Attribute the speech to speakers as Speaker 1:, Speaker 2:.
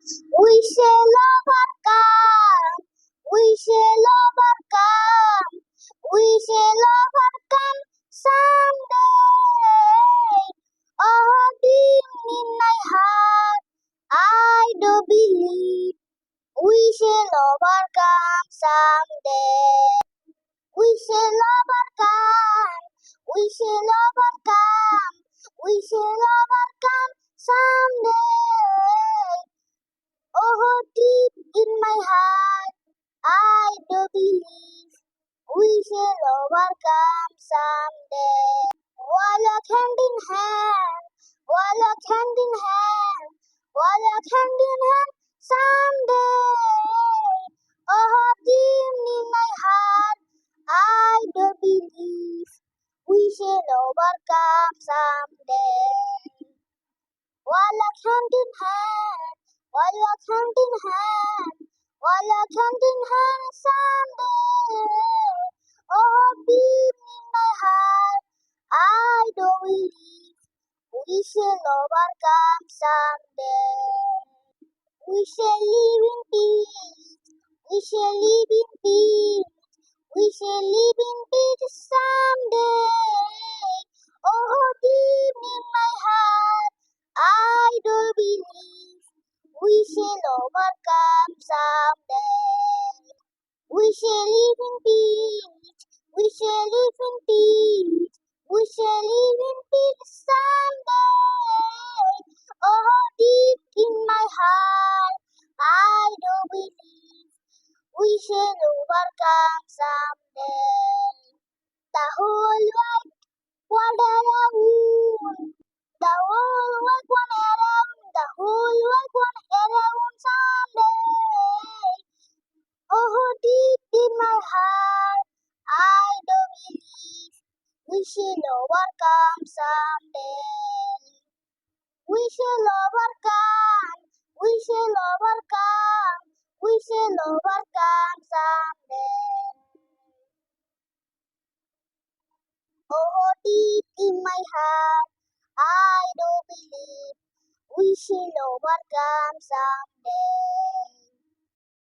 Speaker 1: We shall overcome. We shall overcome. We shall overcome someday. Oh, deep in my heart, I do believe we shall overcome someday. We shall overcome. We shall overcome. We shall overcome someday. Oh, deep in my heart, I do believe we shall overcome someday. Walk hand in hand, walk hand in hand, walk hand in hand someday. Oh, deep in my heart, I do believe we shall overcome someday. Walk hand in hand, walk hand in hand, walk hand in hand someday. Oh, deep in my heart, I do believe we shall overcome someday. We shall live in peace, we shall live in peace, we shall live in peace someday. Oh, deep in my heart, I do believe we shall overcome someday. We shall live in peace, we shall live in peace, we shall live in peace someday. Oh, deep in my heart, I do believe we shall overcome someday. The whole world around, the whole world one around, the whole world one around someday. Oh, deep in my heart, I do believe we shall overcome someday. We shall overcome, we shall overcome, we shall overcome someday. Oh, deep in my heart, I do believe we shall overcome someday.